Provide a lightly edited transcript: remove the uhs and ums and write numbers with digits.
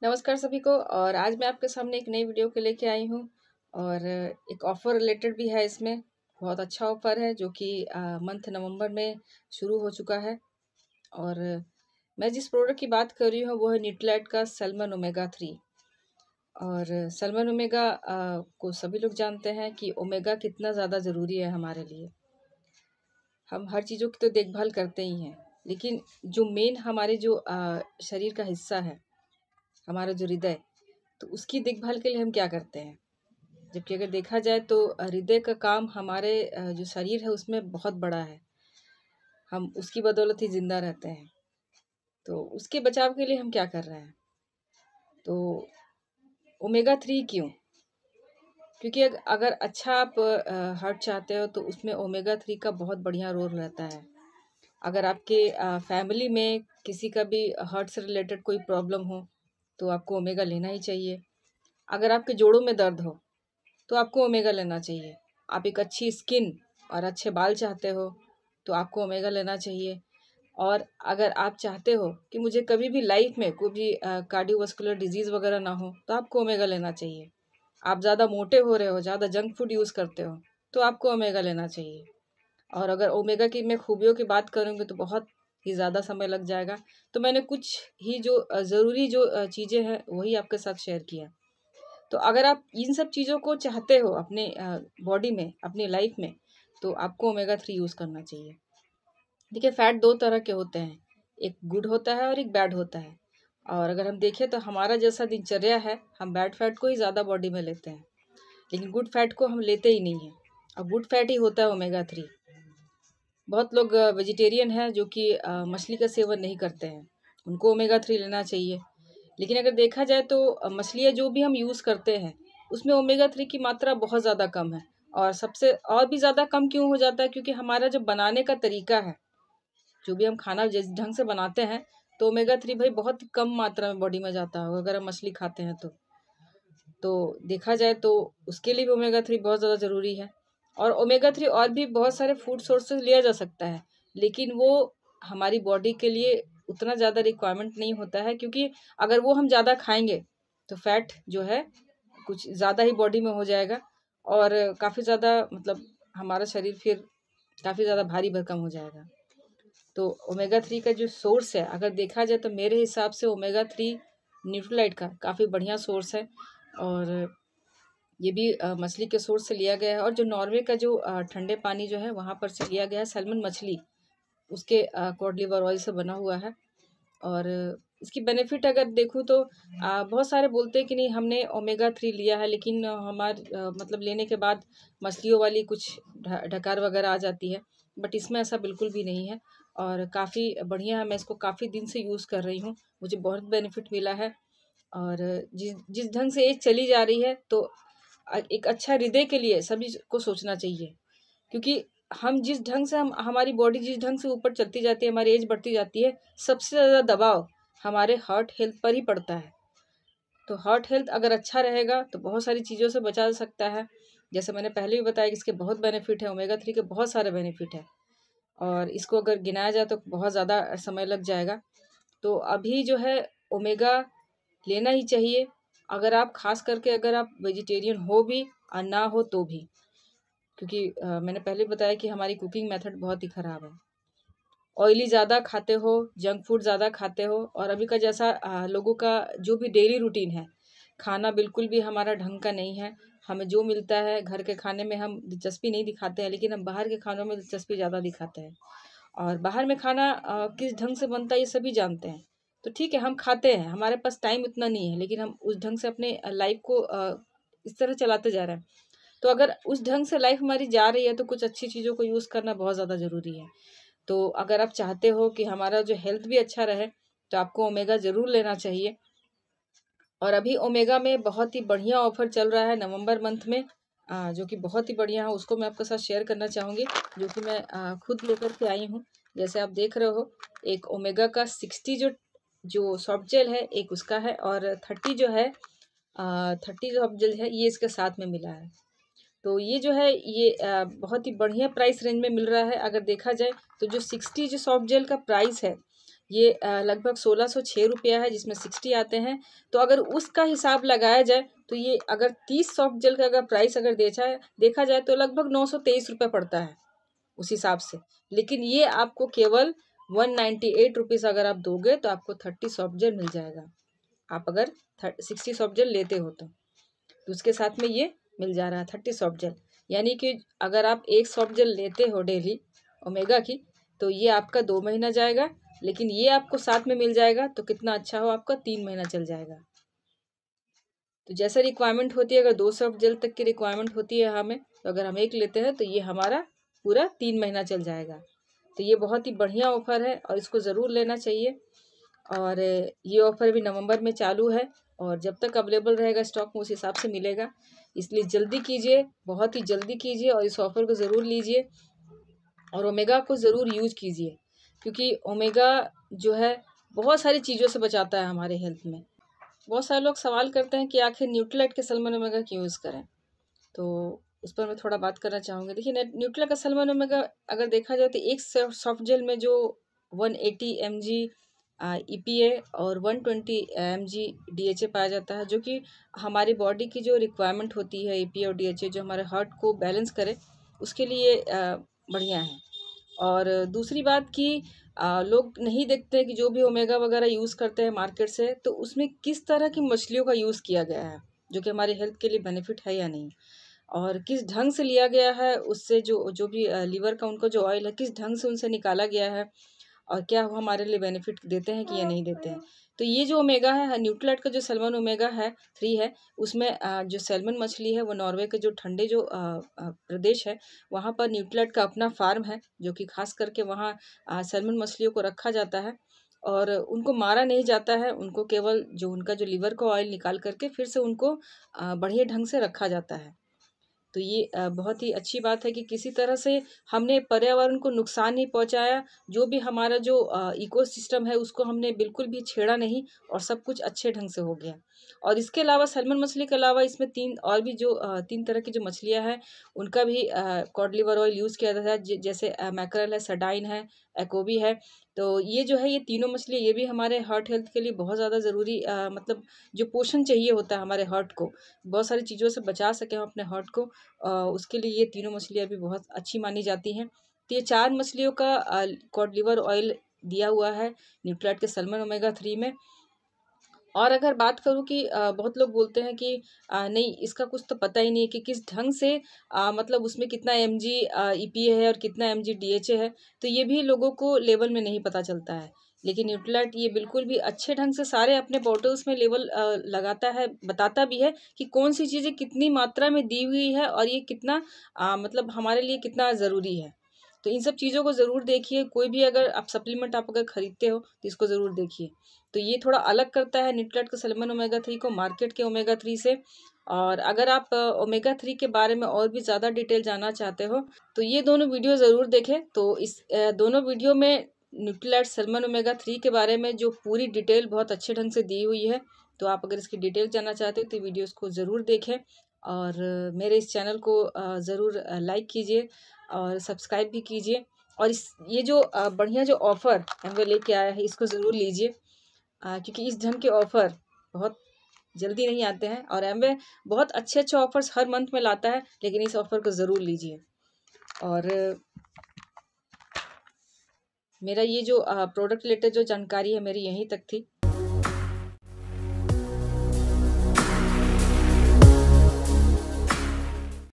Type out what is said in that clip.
नमस्कार सभी को। और आज मैं आपके सामने एक नई वीडियो के लेके आई हूँ और एक ऑफ़र रिलेटेड भी है। इसमें बहुत अच्छा ऑफ़र है जो कि मंथ नवंबर में शुरू हो चुका है। और मैं जिस प्रोडक्ट की बात कर रही हूँ वो है न्यूट्रीलाइट का सैल्मन ओमेगा 3। और सैल्मन ओमेगा को सभी लोग जानते हैं कि ओमेगा कितना ज़्यादा ज़रूरी है हमारे लिए। हम हर चीज़ों की तो देखभाल करते ही हैं, लेकिन जो मेन हमारे जो शरीर का हिस्सा है, हमारा जो हृदय, तो उसकी देखभाल के लिए हम क्या करते हैं? जबकि अगर देखा जाए तो हृदय का काम हमारे जो शरीर है उसमें बहुत बड़ा है। हम उसकी बदौलत ही ज़िंदा रहते हैं। तो उसके बचाव के लिए हम क्या कर रहे हैं? तो ओमेगा 3 क्यों? क्योंकि अगर अच्छा आप हार्ट चाहते हो तो उसमें ओमेगा 3 का बहुत बढ़िया रोल रहता है। अगर आपके फैमिली में किसी का भी हार्ट से रिलेटेड कोई प्रॉब्लम हो तो आपको ओमेगा लेना ही चाहिए। अगर आपके जोड़ों में दर्द हो तो आपको ओमेगा लेना चाहिए। आप एक अच्छी स्किन और अच्छे बाल चाहते हो तो आपको ओमेगा लेना चाहिए। और अगर आप चाहते हो कि मुझे कभी भी लाइफ में कोई भी कार्डियोवास्कुलर डिजीज़ वगैरह ना हो तो आपको ओमेगा लेना चाहिए। आप ज़्यादा मोटे हो रहे हो, ज़्यादा जंक फूड यूज़ करते हो तो आपको ओमेगा लेना चाहिए। और अगर ओमेगा की मैं खूबियों की बात करूँगी तो बहुत ही ज़्यादा समय लग जाएगा। तो मैंने कुछ ही जो ज़रूरी जो चीज़ें हैं वही आपके साथ शेयर किया। तो अगर आप इन सब चीज़ों को चाहते हो अपने बॉडी में, अपनी लाइफ में, तो आपको ओमेगा 3 यूज़ करना चाहिए। देखिए, फैट 2 तरह के होते हैं, एक गुड होता है और एक बैड होता है। और अगर हम देखें तो हमारा जैसा दिनचर्या है, हम बैड फैट को ही ज़्यादा बॉडी में लेते हैं, लेकिन गुड फैट को हम लेते ही नहीं हैं। और गुड फैट ही होता है ओमेगा 3। बहुत लोग वेजिटेरियन हैं जो कि मछली का सेवन नहीं करते हैं, उनको ओमेगा 3 लेना चाहिए। लेकिन अगर देखा जाए तो मछलियाँ जो भी हम यूज़ करते हैं उसमें ओमेगा 3 की मात्रा बहुत ज़्यादा कम है। और सबसे और भी ज़्यादा कम क्यों हो जाता है? क्योंकि हमारा जो बनाने का तरीका है, जो भी हम खाना जिस ढंग से बनाते हैं, तो ओमेगा 3 भाई बहुत ही कम मात्रा में बॉडी में जाता होगा अगर हम मछली खाते हैं तो देखा जाए तो उसके लिए भी ओमेगा 3 बहुत ज़्यादा ज़रूरी है। और ओमेगा 3 और भी बहुत सारे फूड सोर्स से लिया जा सकता है, लेकिन वो हमारी बॉडी के लिए उतना ज़्यादा रिक्वायरमेंट नहीं होता है, क्योंकि अगर वो हम ज़्यादा खाएँगे तो फैट जो है कुछ ज़्यादा ही बॉडी में हो जाएगा और काफ़ी ज़्यादा मतलब हमारा शरीर फिर काफ़ी ज़्यादा भारी भरकम हो जाएगा। तो ओमेगा 3 का जो सोर्स है अगर देखा जाए तो मेरे हिसाब से ओमेगा 3 न्यूट्रीलाइट का काफ़ी बढ़िया सोर्स है। और ये भी मछली के सोर्स से लिया गया है। और जो नॉर्वे का जो ठंडे पानी जो है वहाँ पर से लिया गया है सैल्मन मछली, उसके कॉड लिवर ऑयल से बना हुआ है। और इसकी बेनिफिट अगर देखूँ तो बहुत सारे बोलते हैं कि नहीं हमने ओमेगा 3 लिया है, लेकिन मतलब लेने के बाद मछलियों वाली कुछ डकार वगैरह आ जाती है, बट इसमें ऐसा बिल्कुल भी नहीं है। और काफ़ी बढ़िया है, मैं इसको काफ़ी दिन से यूज़ कर रही हूँ, मुझे बहुत बेनिफिट मिला है। और जिस जिस ढंग से एज चली जा रही है तो एक अच्छा हृदय के लिए सभी को सोचना चाहिए, क्योंकि हम जिस ढंग से हम हमारी बॉडी जिस ढंग से ऊपर चलती जाती है, हमारी एज बढ़ती जाती है, सबसे ज़्यादा दबाव हमारे हार्ट हेल्थ पर ही पड़ता है। तो हार्ट हेल्थ अगर अच्छा रहेगा तो बहुत सारी चीज़ों से बचा जा सकता है। जैसे मैंने पहले भी बताया कि इसके बहुत बेनिफिट है, ओमेगा 3 के बहुत सारे बेनिफिट हैं और इसको अगर गिनाया जाए तो बहुत ज़्यादा समय लग जाएगा। तो अभी जो है ओमेगा लेना ही चाहिए, अगर आप ख़ास करके अगर आप वेजिटेरियन हो भी और ना हो तो भी, क्योंकि मैंने पहले बताया कि हमारी कुकिंग मेथड बहुत ही ख़राब है। ऑयली ज़्यादा खाते हो, जंक फूड ज़्यादा खाते हो, और अभी का जैसा लोगों का जो भी डेली रूटीन है, खाना बिल्कुल भी हमारा ढंग का नहीं है। हमें जो मिलता है घर के खाने में हम दिलचस्पी नहीं दिखाते हैं, लेकिन हम बाहर के खानों में दिलचस्पी ज़्यादा दिखाते हैं। और बाहर में खाना किस ढंग से बनता है ये सभी जानते हैं। तो ठीक है, हम खाते हैं, हमारे पास टाइम उतना नहीं है, लेकिन हम उस ढंग से अपने लाइफ को इस तरह चलाते जा रहे हैं। तो अगर उस ढंग से लाइफ हमारी जा रही है तो कुछ अच्छी चीज़ों को यूज़ करना बहुत ज़्यादा ज़रूरी है। तो अगर आप चाहते हो कि हमारा जो हेल्थ भी अच्छा रहे तो आपको ओमेगा ज़रूर लेना चाहिए। और अभी ओमेगा में बहुत ही बढ़िया ऑफ़र चल रहा है नवंबर मंथ में, जो कि बहुत ही बढ़िया है, उसको मैं आपके साथ शेयर करना चाहूँगी, जो कि मैं खुद लेकर के आई हूँ। जैसे आप देख रहे हो, एक ओमेगा का 60 जो जो सॉफ्ट जेल है, एक उसका है, और 30 जो है 30 सॉफ्ट जेल है, ये इसके साथ में मिला है। तो ये जो है ये बहुत ही बढ़िया प्राइस रेंज में मिल रहा है। अगर देखा जाए तो जो 60 जो सॉफ्ट जेल का प्राइस है ये लगभग 1606 रुपया है, जिसमें 60 आते हैं। तो अगर उसका हिसाब लगाया जाए तो ये अगर 30 सॉफ्ट जेल का अगर प्राइस अगर देखा जाए तो लगभग 923 रुपये पड़ता है उस हिसाब से। लेकिन ये आपको केवल 198 रुपीज़ अगर आप दोगे तो आपको 30 सॉफ्ट जेल मिल जाएगा। आप अगर 60 सॉफ्ट जेल लेते हो तो उसके साथ में ये मिल जा रहा है 30 सॉफ्ट जेल। यानी कि अगर आप एक सॉफ्ट जेल लेते हो डेली ओमेगा की तो ये आपका 2 महीना जाएगा, लेकिन ये आपको साथ में मिल जाएगा तो कितना अच्छा हो, आपका 3 महीना चल जाएगा। तो जैसा रिक्वायरमेंट होती है, अगर 2 सॉफ्ट जेल तक की रिक्वायरमेंट होती है हमें, तो अगर हम एक लेते हैं तो ये हमारा पूरा 3 महीना चल जाएगा। तो ये बहुत ही बढ़िया ऑफ़र है और इसको ज़रूर लेना चाहिए। और ये ऑफ़र भी नवंबर में चालू है और जब तक अवेलेबल रहेगा स्टॉक में उस हिसाब से मिलेगा। इसलिए जल्दी कीजिए, बहुत ही जल्दी कीजिए और इस ऑफ़र को ज़रूर लीजिए और ओमेगा को ज़रूर यूज़ कीजिए, क्योंकि ओमेगा जो है बहुत सारी चीज़ों से बचाता है हमारे हेल्थ में। बहुत सारे लोग सवाल करते हैं कि आखिर न्यूट्रीलाइट के सल्मन ओमेगा क्यों यूज़ करें, तो उस पर मैं थोड़ा बात करना चाहूँगी। देखिए, न्यूट्रिला का सल्मन ओमेगा अगर देखा जाए तो एक सॉफ्ट जेल में जो 180 mg EPA और 120 mg DHA पाया जाता है, जो कि हमारी बॉडी की जो रिक्वायरमेंट होती है EPA और DHA जो हमारे हार्ट को बैलेंस करे, उसके लिए बढ़िया है। और दूसरी बात कि लोग नहीं देखते कि जो भी ओमेगा वगैरह यूज़ करते हैं मार्केट से, तो उसमें किस तरह की मछलियों का यूज़ किया गया है, जो कि हमारे हेल्थ के लिए बेनिफिट है या नहीं, और किस ढंग से लिया गया है, उससे जो जो भी लीवर का उनका जो ऑयल है किस ढंग से उनसे निकाला गया है, और क्या वो हमारे लिए बेनिफिट देते हैं कि या नहीं देते हैं। तो ये जो ओमेगा है, न्यूट्रीलाइट का जो सैल्मन ओमेगा है 3 है, उसमें जो सैल्मन मछली है वो नॉर्वे के जो ठंडे जो प्रदेश है, वहाँ पर न्यूट्रीलाइट का अपना फार्म है, जो कि खास करके वहाँ सैल्मन मछलियों को रखा जाता है और उनको मारा नहीं जाता है, उनको केवल जो उनका जो लीवर का ऑयल निकाल करके फिर से उनको बढ़िया ढंग से रखा जाता है। तो ये बहुत ही अच्छी बात है कि किसी तरह से हमने पर्यावरण को नुकसान नहीं पहुंचाया, जो भी हमारा जो इकोसिस्टम है उसको हमने बिल्कुल भी छेड़ा नहीं और सब कुछ अच्छे ढंग से हो गया। और इसके अलावा सैल्मन मछली के अलावा इसमें 3 और भी जो 3 तरह की जो मछलियां हैं उनका भी कॉड लिवर ऑयल यूज़ किया जाता है, जैसे मैकरल है, सार्डाइन है, एकोबी है। तो ये जो है, ये तीनों मछली ये भी हमारे हार्ट हेल्थ के लिए बहुत ज़्यादा ज़रूरी, मतलब जो पोषण चाहिए होता है हमारे हार्ट को, बहुत सारी चीज़ों से बचा सकें हम अपने हार्ट को, उसके लिए ये तीनों मछलियाँ भी बहुत अच्छी मानी जाती हैं। तो ये 4 मछलियों का कॉड लिवर ऑयल दिया हुआ है न्यूट्रीलाइट के सैल्मन ओमेगा 3 में। और अगर बात करूँ कि बहुत लोग बोलते हैं कि नहीं, इसका कुछ तो पता ही नहीं है कि किस ढंग से मतलब उसमें कितना mg EPA है और कितना mg DHA है, तो ये भी लोगों को लेवल में नहीं पता चलता है। लेकिन न्यूट्रीलाइट ये बिल्कुल भी अच्छे ढंग से सारे अपने बॉटल्स में लेवल लगाता है, बताता भी है कि कौन सी चीज़ें कितनी मात्रा में दी हुई है और ये कितना मतलब हमारे लिए कितना ज़रूरी है। तो इन सब चीज़ों को ज़रूर देखिए, कोई भी अगर आप सप्लीमेंट आप अगर खरीदते हो तो इसको ज़रूर देखिए। तो ये थोड़ा अलग करता है न्यूट्रीलाइट का सैल्मन ओमेगा 3 को मार्केट के ओमेगा 3 से। और अगर आप ओमेगा 3 के बारे में और भी ज़्यादा डिटेल जानना चाहते हो तो ये दोनों वीडियो ज़रूर देखें। तो इस दोनों वीडियो में न्यूट्रीलाइट सैल्मन ओमेगा 3 के बारे में जो पूरी डिटेल बहुत अच्छे ढंग से दी हुई है, तो आप अगर इसकी डिटेल जानना चाहते हो तो वीडियोज़ को ज़रूर देखें और मेरे इस चैनल को ज़रूर लाइक कीजिए और सब्सक्राइब भी कीजिए। और ये जो बढ़िया जो ऑफ़र एमवे लेके आया है, इसको ज़रूर लीजिए, क्योंकि इस ढंग के ऑफ़र बहुत जल्दी नहीं आते हैं और एमवे बहुत अच्छे अच्छे ऑफ़र्स हर मंथ में लाता है, लेकिन इस ऑफ़र को ज़रूर लीजिए। और मेरा ये जो प्रोडक्ट रिलेटेड जो जानकारी है मेरी यहीं तक थी।